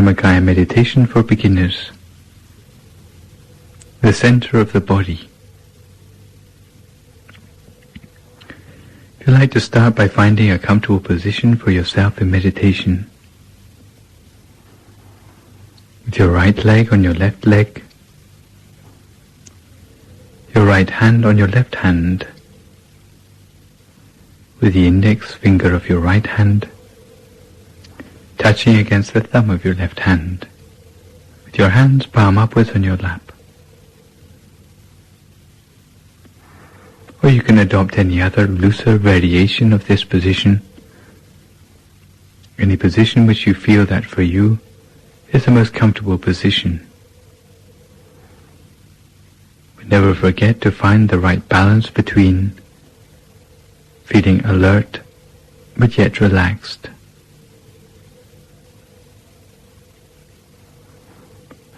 Dhammakaya meditation for beginners. The center of the body. If you'd like to start by finding a comfortable position for yourself in meditation, with your right leg on your left leg, your right hand on your left hand, with the index finger of your right hand touching against the thumb of your left hand, with your hands palm upwards on your lap. Or you can adopt any other looser variation of this position, any position which you feel that for you is the most comfortable position. But never forget to find the right balance between feeling alert but yet relaxed.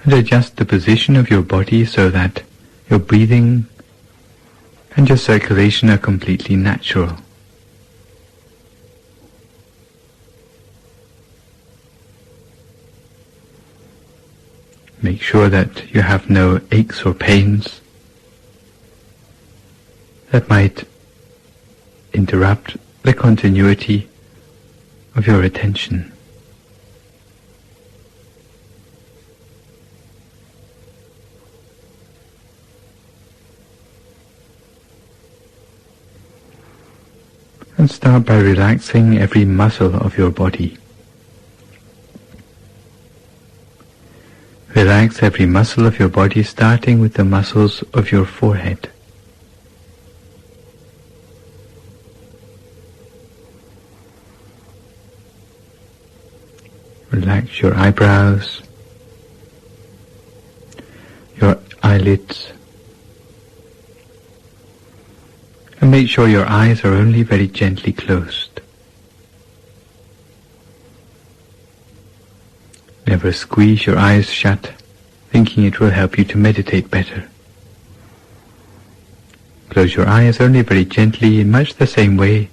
And adjust the position of your body so that your breathing and your circulation are completely natural. Make sure that you have no aches or pains that might interrupt the continuity of your attention. And start by relaxing every muscle of your body. Relax every muscle of your body, starting with the muscles of your forehead. Relax your eyebrows, your eyelids, and make sure your eyes are only very gently closed. Never squeeze your eyes shut, thinking it will help you to meditate better. Close your eyes only very gently, in much the same way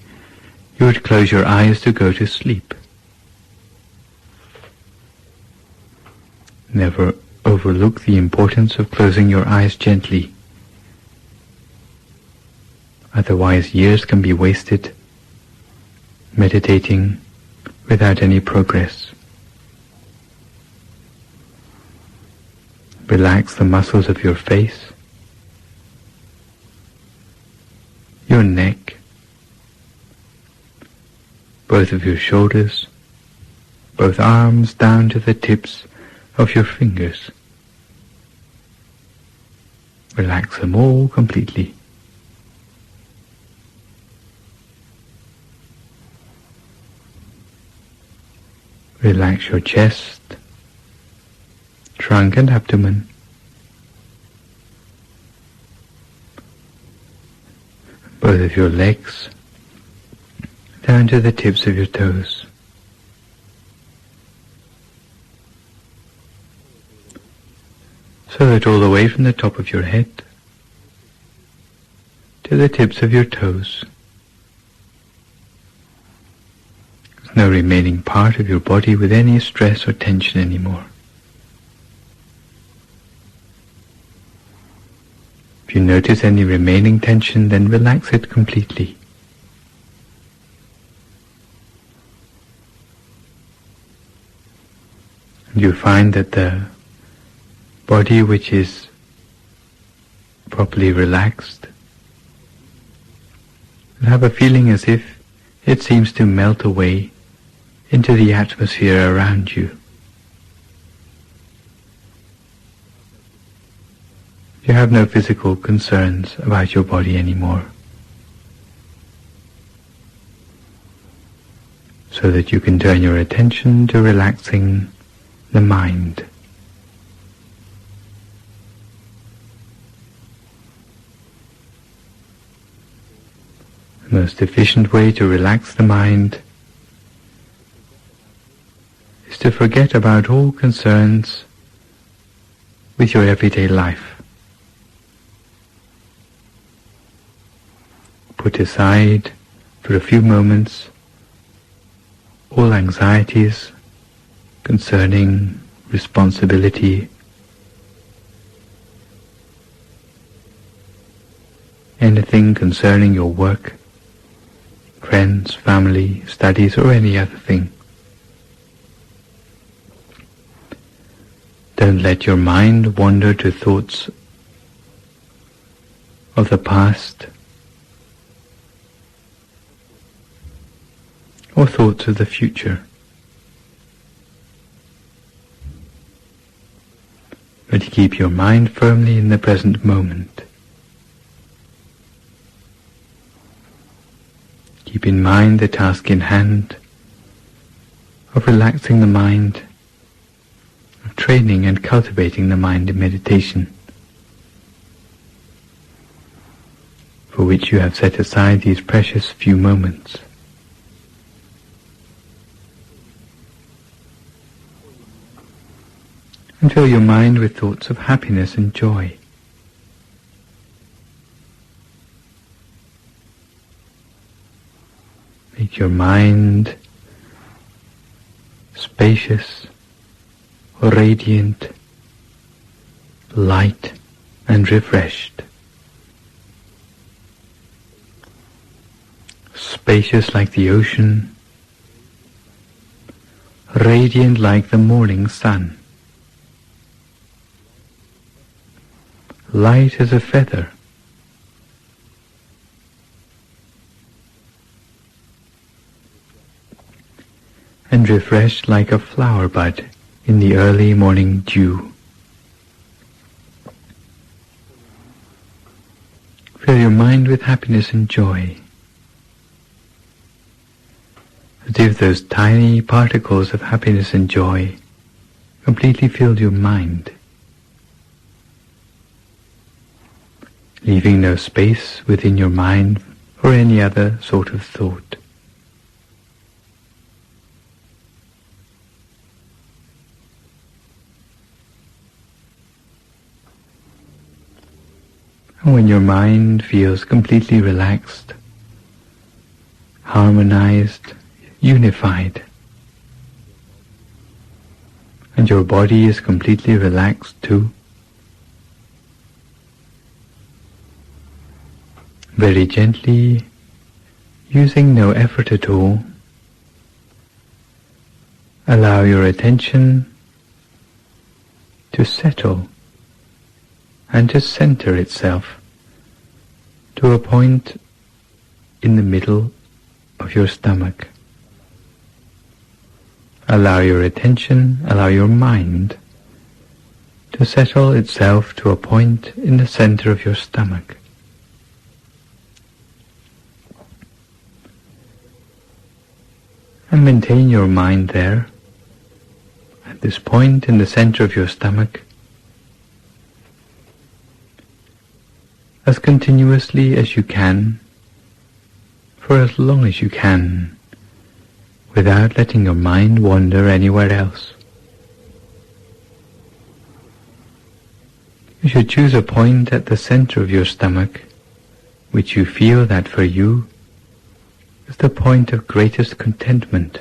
you would close your eyes to go to sleep. Never overlook the importance of closing your eyes gently. Otherwise, years can be wasted meditating without any progress. Relax the muscles of your face, your neck, both of your shoulders, both arms down to the tips of your fingers. Relax them all completely. Relax your chest, trunk and abdomen. Both of your legs, down to the tips of your toes. So that all the way from the top of your head to the tips of your toes, there's no remaining part of your body with any stress or tension anymore. If you notice any remaining tension, then relax it completely. And you find that the body which is properly relaxed will have a feeling as if it seems to melt away into the atmosphere around you. You have no physical concerns about your body anymore, so that you can turn your attention to relaxing the mind. The most efficient way to relax the mind is to forget about all concerns with your everyday life. Put aside for a few moments all anxieties concerning responsibility, anything concerning your work, friends, family, studies, or any other thing. Don't let your mind wander to thoughts of the past or thoughts of the future, but keep your mind firmly in the present moment. Keep in mind the task in hand of relaxing the mind, of training and cultivating the mind in meditation, for which you have set aside these precious few moments. And fill your mind with thoughts of happiness and joy. Make your mind spacious, radiant, light and refreshed. Spacious like the ocean, radiant like the morning sun, light as a feather, and refreshed like a flower bud in the early morning dew. Fill your mind with happiness and joy, as if those tiny particles of happiness and joy completely filled your mind, leaving no space within your mind for any other sort of thought. And when your mind feels completely relaxed, harmonized, unified, and your body is completely relaxed too, very gently, using no effort at all, allow your attention to settle and to center itself to a point in the middle of your stomach. Allow your attention, allow your mind to settle itself to a point in the center of your stomach. And maintain your mind there, at this point in the center of your stomach, as continuously as you can, for as long as you can, without letting your mind wander anywhere else. You should choose a point at the center of your stomach, which you feel that for you is the point of greatest contentment,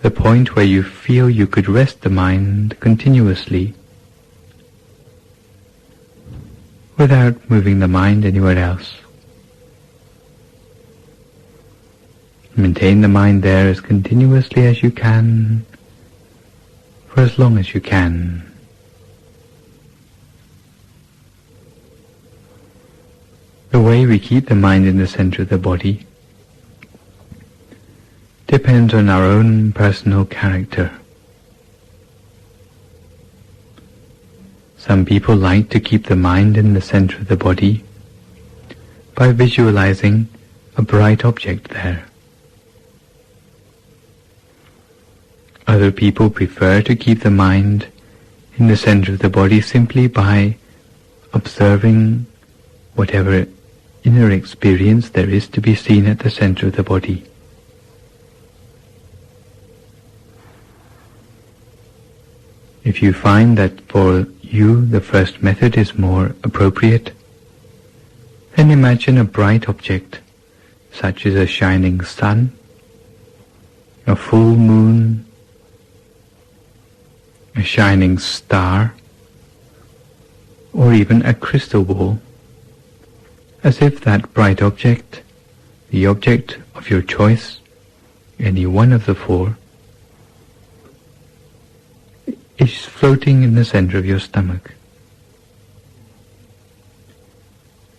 the point where you feel you could rest the mind continuously, without moving the mind anywhere else. Maintain the mind there as continuously as you can, for as long as you can. The way we keep the mind in the center of the body depends on our own personal character. Some people like to keep the mind in the center of the body by visualizing a bright object there. Other people prefer to keep the mind in the center of the body simply by observing whatever inner experience there is to be seen at the center of the body. If you find that for you the first method is more appropriate, then imagine a bright object, such as a shining sun, a full moon, a shining star, or even a crystal ball, as if that bright object, the object of your choice, any one of the four, is floating in the center of your stomach.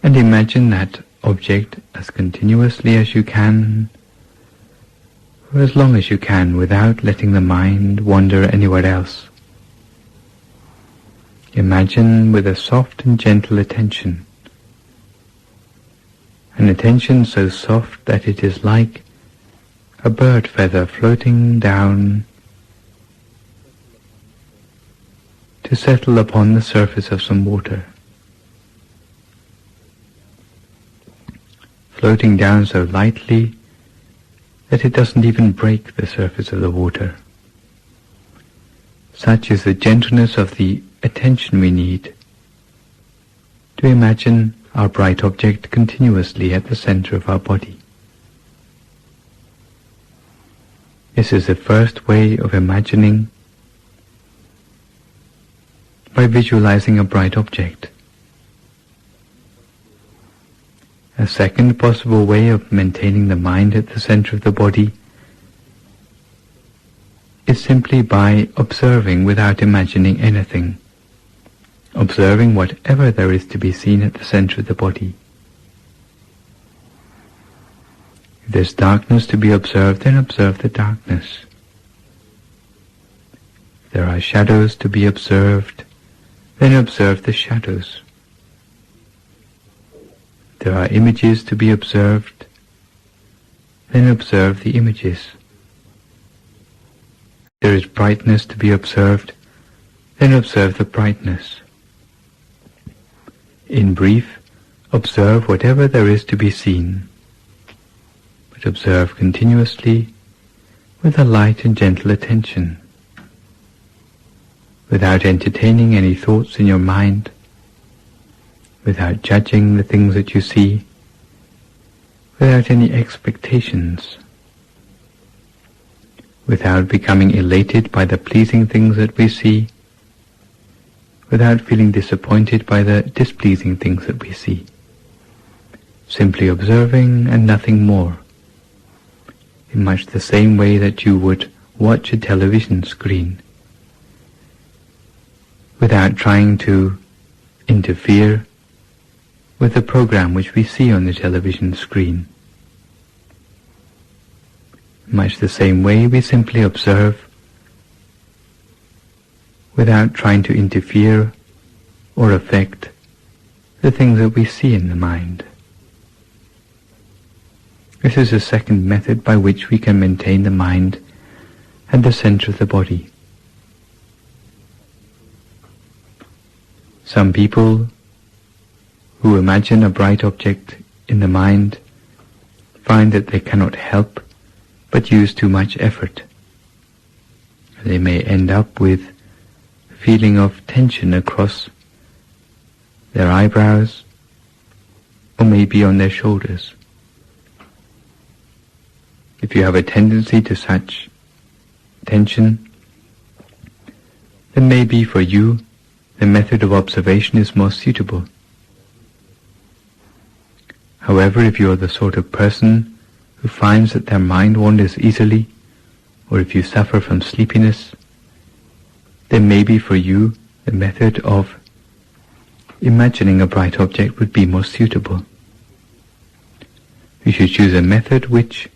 And imagine that object as continuously as you can, for as long as you can, without letting the mind wander anywhere else. Imagine with a soft and gentle attention, an attention so soft that it is like a bird feather floating down to settle upon the surface of some water, floating down so lightly that it doesn't even break the surface of the water. Such is the gentleness of the attention we need to imagine our bright object continuously at the center of our body. This is the first way of imagining, by visualizing a bright object. A second possible way of maintaining the mind at the center of the body is simply by observing without imagining anything, observing whatever there is to be seen at the center of the body. If there's darkness to be observed, then observe the darkness. If there are shadows to be observed, then observe the shadows. If there are images to be observed, then observe the images. If there is brightness to be observed, then observe the brightness. In brief, observe whatever there is to be seen, but observe continuously with a light and gentle attention, without entertaining any thoughts in your mind, without judging the things that you see, without any expectations, without becoming elated by the pleasing things that we see, without feeling disappointed by the displeasing things that we see. Simply observing and nothing more, in much the same way that you would watch a television screen, without trying to interfere with the program which we see on the television screen. In much the same way, we simply observe without trying to interfere or affect the things that we see in the mind. This is a second method by which we can maintain the mind at the center of the body. Some people who imagine a bright object in the mind find that they cannot help but use too much effort. They may end up with a feeling of tension across their eyebrows or maybe on their shoulders. If you have a tendency to such tension, then maybe for you the method of observation is more suitable. However, if you are the sort of person who finds that their mind wanders easily, or if you suffer from sleepiness, then maybe for you the method of imagining a bright object would be more suitable. You should choose a method which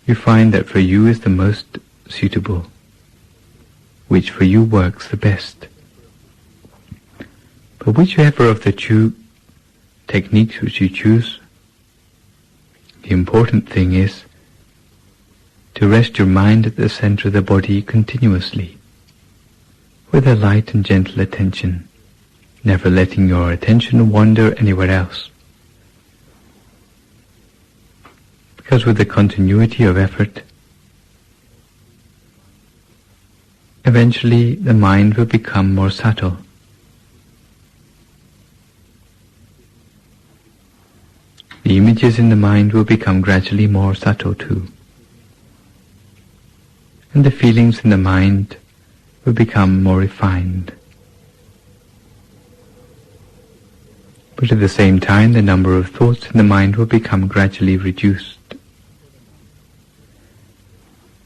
you find that for you is the most suitable, which for you works the best. But whichever of the two techniques which you choose, the important thing is to rest your mind at the center of the body continuously, with a light and gentle attention, never letting your attention wander anywhere else. Because with the continuity of effort, eventually the mind will become more subtle. The images in the mind will become gradually more subtle too. And the feelings in the mind will become more refined. But at the same time, the number of thoughts in the mind will become gradually reduced,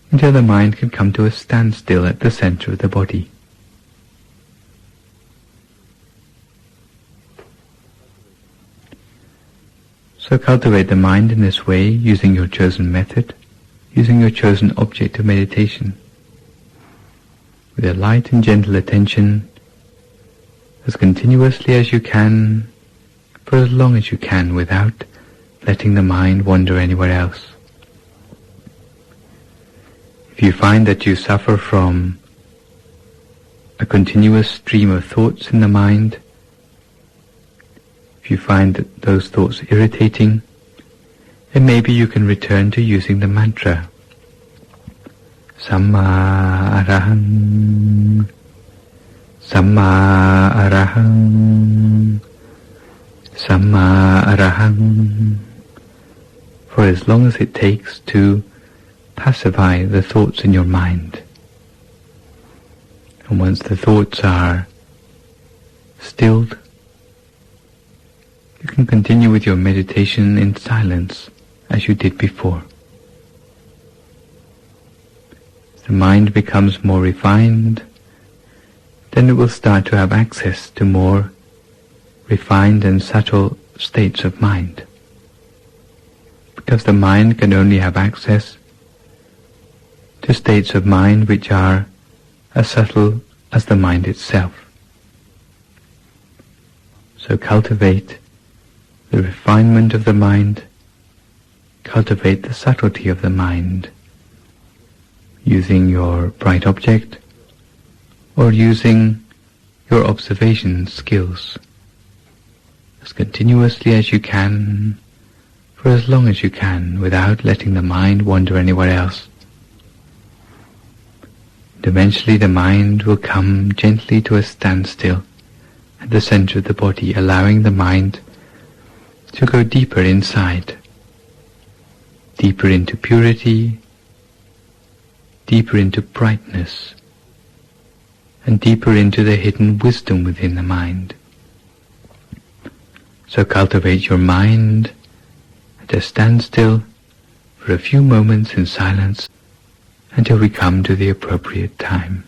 until the mind can come to a standstill at the center of the body. So cultivate the mind in this way, using your chosen method, using your chosen object of meditation, with a light and gentle attention, as continuously as you can, for as long as you can, without letting the mind wander anywhere else. If you find that you suffer from a continuous stream of thoughts in the mind, if you find that those thoughts irritating, then maybe you can return to using the mantra Samma Arahang, Samma Arahang, Samma Arahang, for as long as it takes to pacify the thoughts in your mind. And once the thoughts are stilled, you can continue with your meditation in silence as you did before. As the mind becomes more refined, then it will start to have access to more refined and subtle states of mind, because the mind can only have access to states of mind which are as subtle as the mind itself. So cultivate the refinement of the mind, cultivate the subtlety of the mind, using your bright object or using your observation skills, as continuously as you can, for as long as you can, without letting the mind wander anywhere else. And eventually the mind will come gently to a standstill at the center of the body, allowing the mind to go deeper inside, deeper into purity, deeper into brightness, and deeper into the hidden wisdom within the mind. So cultivate your mind at a standstill for a few moments in silence until we come to the appropriate time.